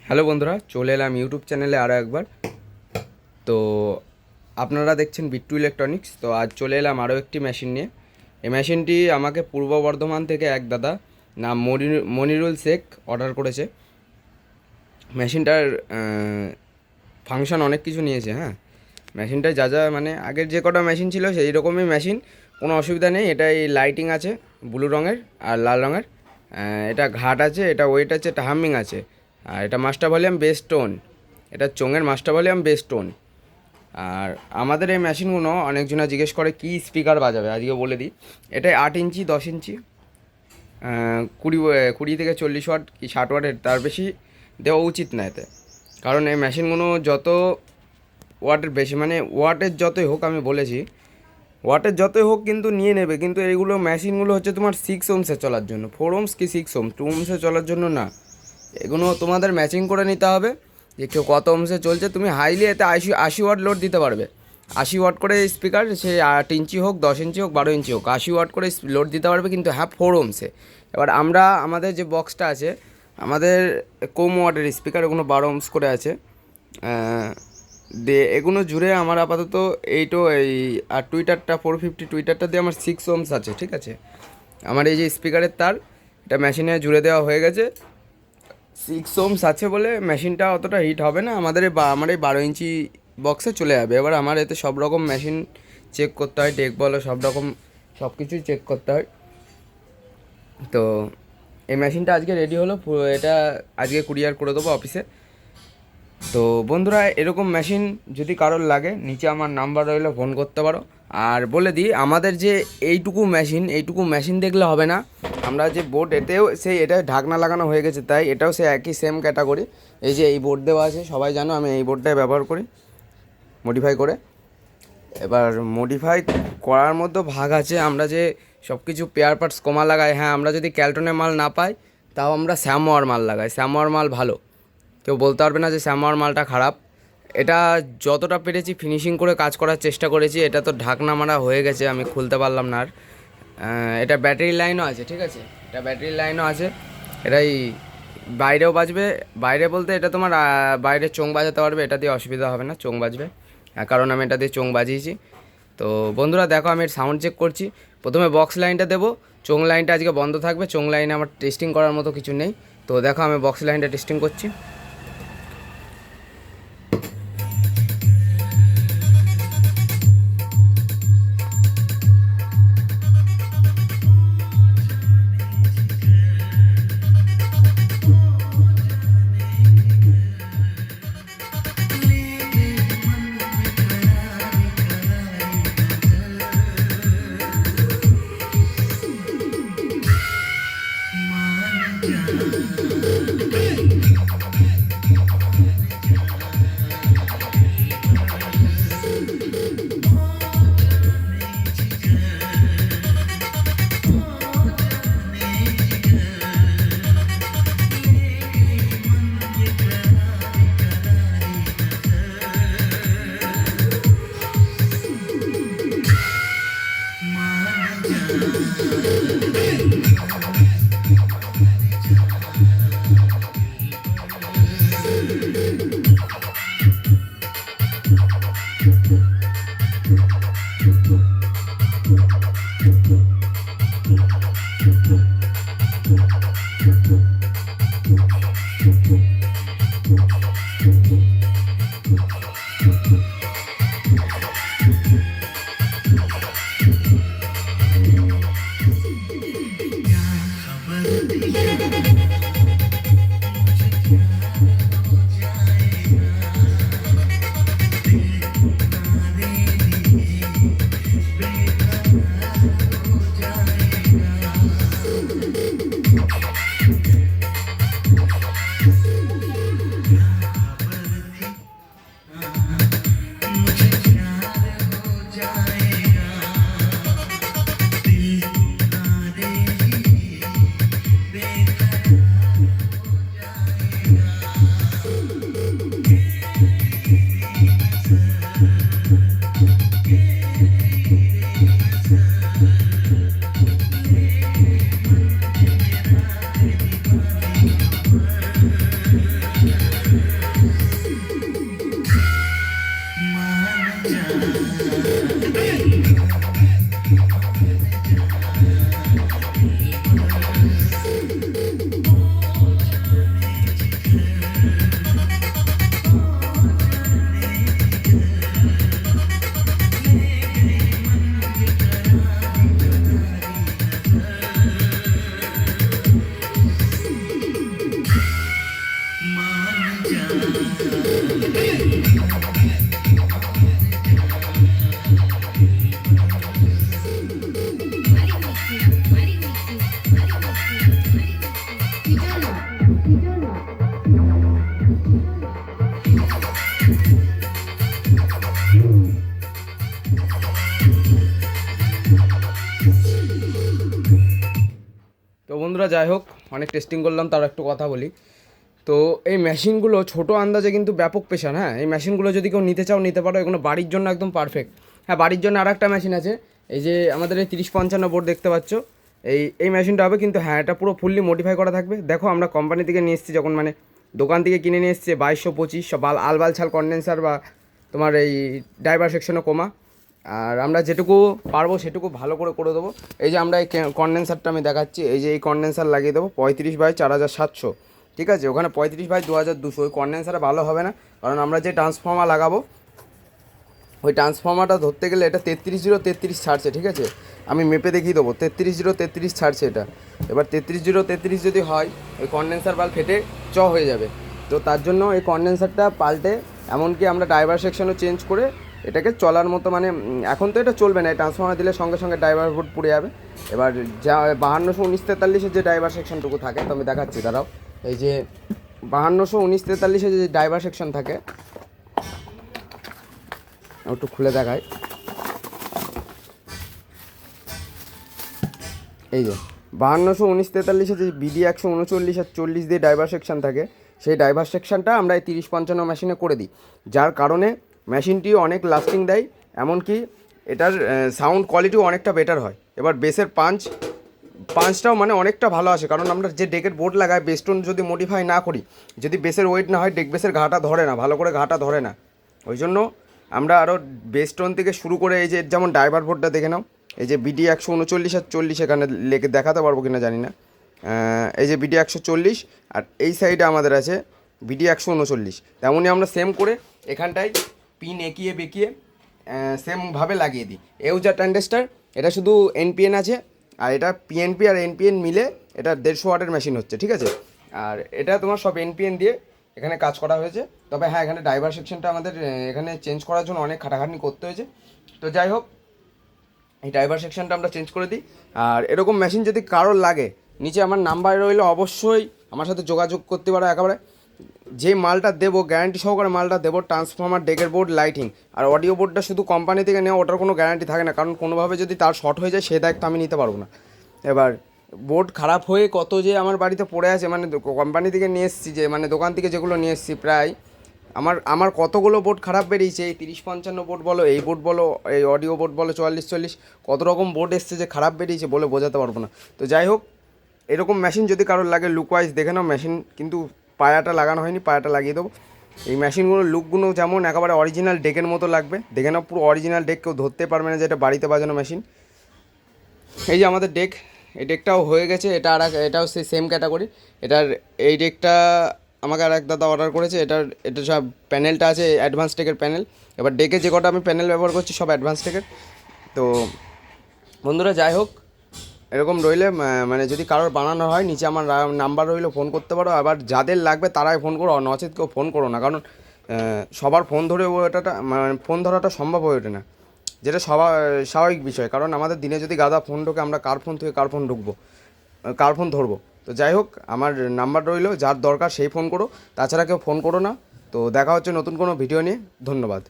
Hello বন্ধুরা, চলে এলাম ইউটিউব চ্যানেলে আরও একবার। তো আপনারা দেখছেন বিট্টু ইলেকট্রনিক্স। তো আজ চলে এলাম আরও একটি মেশিন নিয়ে। এই মেশিনটি আমাকে পূর্ব বর্ধমান থেকে এক দাদা নাম মনিরুল শেখ অর্ডার করেছে। মেশিনটার ফাংশন অনেক কিছু নিয়েছে। হ্যাঁ, মেশিনটায় যা যা মানে আগের যে কটা মেশিন ছিল সেই রকমই মেশিন, কোনো অসুবিধা নেই। এটা এই লাইটিং আছে ব্লু রঙের আর লাল রঙের, এটা ঘাট আছে, এটা ওয়েট আছে, এটা হামিং আছে, আর এটা মাস্টার ভলিউম বেস টোন, এটা চোঙের মাস্টার ভলিউম বেস টোন। আর আমাদের এই মেশিনগুলো অনেকজনা জিজ্ঞেস করে কী স্পিকার বাজাবে, আজকে বলে দিই। এটাই 8 ইঞ্চি 10 ইঞ্চি, 20 থেকে 40 ওয়াট কি 60 ওয়াটের, তার বেশি দেওয়া উচিত না এতে। কারণ এই মেশিনগুলো যত ওয়াটের বেশি মানে ওয়াটের যতই হোক, আমি বলেছি ওয়াটের যতই হোক কিন্তু নিয়ে নেবে, কিন্তু এইগুলো মেশিনগুলো হচ্ছে তোমার 6 ওহমসে চলার জন্য, 4 ওহমস কি 6 ওহম, 2 ওহমসে চলার জন্য না। এগুলো তোমাদের ম্যাচিং করে নিতে হবে যে কেউ কত ওহমসে চলছে। তুমি হাইলি এতে 80 ওয়াট লোড দিতে পারবে। 80 ওয়াট করে স্পিকার, সে 8 ইঞ্চি হোক 10 ইঞ্চি হোক 12 ইঞ্চি হোক, 80 ওয়াট করে লোড দিতে পারবে, কিন্তু হ্যাঁ 4 ওহমসে। এবার আমাদের যে বক্সটা আছে, আমাদের কম ওয়াটের স্পিকার, ওগুলো 12 ওহমস করে আছে। এগুলো জুড়ে আমার আপাতত এই আর টুইটারটা 450 টুইটারটা দিয়ে আমার 6 ওহমস আছে। ঠিক আছে, আমার এই যে স্পিকারের তার, এটা মেশিনে জুড়ে দেওয়া হয়ে গেছে। 6 ওহমস আছে বলে মেশিনটা অতটা হিট হবে না, আমার এই 12 ইঞ্চি বক্সে চলে যাবে। এবার আমার এতে সব রকম মেশিন চেক করতে হয়, ডেক বলো সব রকম সব কিছুই চেক করতে হয়। তো এই মেশিনটা আজকে রেডি হলো, এটা আজকে কুরিয়ার করে দেবো অফিসে। তো বন্ধুরা, এরকম মেশিন যদি কারোর লাগে, নিচে আমার নাম্বার রইলো, ফোন করতে পারো। আর বলে দিই, আমাদের যে এইটুকু মেশিন দেখলে হবে না। আমরা যে বোর্ড, এতেও সেই এটা ঢাকনা লাগানো হয়ে গেছে, তাই এটাও সেই একই সেম ক্যাটাগরি। এই যে এই বোর্ড দেওয়া আছে, সবাই জানো আমি এই বোর্ডটাই ব্যবহার করি মডিফাই করে। এবার মডিফাই করার মধ্যে ভাগ আছে, আমরা যে সব কিছু পেয়ার পার্টস কমা লাগাই। হ্যাঁ, আমরা যদি ক্যালটনের মাল না পাই, তাও আমরা স্যামোয়ার মাল লাগাই। স্যামোয়ার মাল ভালো, কেউ বলতে পারবে না যে স্যামোয়ার মালটা খারাপ। এটা যতটা পেরেছি ফিনিশিং করে কাজ করার চেষ্টা করেছি। এটা তো ঢাকনা মারা হয়ে গেছে, আমি খুলতে পারলাম না আর। এটা ব্যাটারি লাইনও আছে, ঠিক আছে, এটা ব্যাটারি লাইনও আছে। এটাই বাইরেও বাজবে, বাইরে বলতে এটা তোমার বাইরে চোং বাজাতে পারবে, এটা দিয়ে অসুবিধা হবে না, চোং বাজবে। কারণ আমি এটা দিয়ে চোং বাজিয়েছি। তো বন্ধুরা দেখো, আমি সাউন্ড চেক করছি। প্রথমে বক্স লাইনটা দেবো, চোং লাইনটা আজকে বন্ধ থাকবে, চোং লাইনে আমার টেস্টিং করার মতো কিছু নেই। তো দেখো, আমি বক্স লাইনটা টেস্টিং করছি। তো বন্ধুরা যাই হোক, অনেক টেস্টিং করলাম, তার একটু কথা বলি। তো এই মেশিনগুলো ছোটো আন্দাজে কিন্তু ব্যাপক পেশান। হ্যাঁ, এই মেশিনগুলো যদি কেউ নিতে চাও নিতে পারো, এগুলো বাড়ির জন্য একদম পারফেক্ট। হ্যাঁ, বাড়ির জন্য আর একটা মেশিন আছে, এই যে আমাদের এই 3055 বোর্ড দেখতে পাচ্ছ, এই মেশিনটা হবে, কিন্তু হ্যাঁ এটা পুরো ফুললি মডিফাই করা থাকবে। দেখো আমরা কোম্পানি থেকে নিয়ে এসেছি, যখন মানে দোকান থেকে কিনে নিয়ে এসেছি 2225 সব আলবাল ছাল কন্ডেন্সার বা তোমার এই ড্রাইভার সেকশনে কমা। আর আমরা যেটুকু পারবো সেটুকু ভালো করে করে দেবো। এই যে আমরা এই কন্ডেন্সারটা আমি দেখাচ্ছি, এই যে এই কন্ডেন্সার লাগিয়ে দেবো 35/4700, ঠিক আছে। ওখানে 35/2200, ওই কন্ডেন্সারে ভালো হবে না, কারণ আমরা যে ট্রান্সফর্মার লাগাবো ওই ট্রান্সফর্মারটা ধরতে গেলে এটা 33/033 ছাড়ছে, ঠিক আছে। আমি মেপে দেখিয়ে দেবো, 33/033 ছাড়ছে এটা। এবার 33/033 যদি হয়, ওই কন্ডেন্সার বাল্ব ফেটে হয়ে যাবে। তো তার জন্য এই কন্ডেন্সারটা পাল্টে, এমনকি আমরা ড্রাইভার সেকশনও চেঞ্জ করে এটাকে চলার মতো, মানে এখন তো এটা চলবে না, এই ট্রান্সফর্মার দিলে সঙ্গে সঙ্গে ড্রাইভার বোর্ড পুড়ে যাবে। এবার যা 521943-এর যে ড্রাইভার সেকশনটুকু থাকে, তো আমি দেখাচ্ছি দাঁড়াও। এই যে 521943-এর যে ড্রাইভার সেকশন থাকে, একটু খুলে দেখায়, এই যে 521943-এ যে BD 139 আর 40 দিয়ে ড্রাইভার সেকশন থাকে, সেই ড্রাইভার সেকশনটা আমরা এই 3055 মেশিনে করে দিই, যার কারণে মেশিনটি অনেক লাস্টিং দেয়, এমনকি এটার সাউন্ড কোয়ালিটিও অনেকটা বেটার হয়। এবার বেসের পাঞ্চটাও মানে অনেকটা ভালো আসে, কারণ আমরা যে ডেকের বোর্ড লাগাই, বেসটোন যদি মডিফাই না করি, যদি বেসের ওয়েট না হয়, ডেক বেসের ঘাটা ধরে না, ভালো করে ঘাটা ধরে না। ওই জন্য আমরা আরও বেসটোন থেকে শুরু করে, এই যে যেমন ড্রাইভার বোর্ডটা দেখে নাও, এই যে BD 139 আর 40 এখানে লেগে দেখাতে পারবো কিনা জানি না, এই যে BD 140, আর এই সাইডে আমাদের আছে BD 139। তেমনই আমরা সেম করে এখানটায় পিন এঁকিয়ে বেঁকিয়ে সেমভাবে লাগিয়ে দিই। এউজার ট্রানজিস্টার, এটা শুধু NPN আছে, আর এটা PNP আর NPN মিলে এটা 150 ওয়াটের মেশিন হচ্ছে, ঠিক আছে। আর এটা তোমার সব NPN দিয়ে এখানে কাজ করা হয়েছে। তবে হ্যাঁ, এখানে ড্রাইভার সেকশনটা আমাদের এখানে চেঞ্জ করার জন্য অনেক খাটাখাটনি করতে হয়েছে। তো যাই হোক, এই ড্রাইভার সেকশনটা আমরা চেঞ্জ করে দিই। আর এরকম মেশিন যদি কারোর লাগে, নিচে আমার নাম্বার রইলো, অবশ্যই আমার সাথে যোগাযোগ করতে পারো। একেবারে যে মালটা দেবো, গ্যারান্টি সহকারে মালটা দেবো, ট্রান্সফর্মার, ডেকের বোর্ড, লাইটিং আর অডিও বোর্ডটা শুধু কোম্পানি থেকে নেওয়া, ওটার কোনো গ্যারান্টি থাকে না, কারণ কোনোভাবে যদি তার শর্ট হয়ে যায়, সে দায়িত্ব আমি নিতে পারবো না। এবার বোর্ড খারাপ হয়ে কত যে আমার বাড়িতে পড়ে আছে, মানে কোম্পানি থেকে নিয়ে এসেছি, যে মানে দোকান থেকে যেগুলো নিয়ে এসেছি, প্রায় আমার কতগুলো বোর্ড খারাপ বেরিয়েছে। এই 3055 বোর্ড বলো, এই বোর্ড বলো, এই অডিও বোর্ড বলো, 4440, কত রকম বোর্ড এসছে যে খারাপ বেরিয়েছে বলে বোঝাতে পারবো না। তো যাই হোক, এরকম মেশিন যদি কারোর লাগে, লুক ওয়াইজ দেখে নাও। মেশিন কিন্তু পায়াটা লাগানো হয়নি, পায়াটা লাগিয়ে দেবো। এই মেশিনগুলোর লুকগুলো যেমন একেবারে অরিজিনাল ডেকের মতো লাগবে, দেখে নাও, পুরো অরিজিনাল ডেক, কেউ ধরতে পারবে না যে এটা বাড়িতে বাজানো মেশিন। এই যে আমাদের ডেক, এই ডেকটাও হয়ে গেছে, এটাও সেই সেম ক্যাটাগরি। এই ডেকটা আমাকে আর এক দাদা অর্ডার করেছে। এটা সব প্যানেলটা আছে অ্যাডভান্স টেকের প্যানেল। এবার ডেকে যে কটা আমি প্যানেল ব্যবহার করছি সব অ্যাডভান্স টেকের। তো বন্ধুরা যাই হোক, এরকম রইলে মানে যদি কারোর বানানো হয়, নিচে আমার নাম্বার রইলো, ফোন করতে পারো। আবার যাদের লাগবে তারাই ফোন করো, নচেত কেউ ফোন করো না, কারণ সবার ফোন ধরে ওটাটা মানে ফোন ধরাটা সম্ভব হয়ে ওঠে না, যেটা স্বাভাবিক বিষয়। কারণ আমাদের দিনে যদি গাদা ফোন ঢোকে, আমরা কার ফোন থেকে কার ফোন ঢুকবো, কার ফোন ধরবো। তো যাই হোক, আমার নাম্বার রইলো, যার দরকার সেই ফোন করো, তাছাড়া কেউ ফোন করো না। তো দেখা হচ্ছে নতুন কোনো ভিডিও নিয়ে। ধন্যবাদ।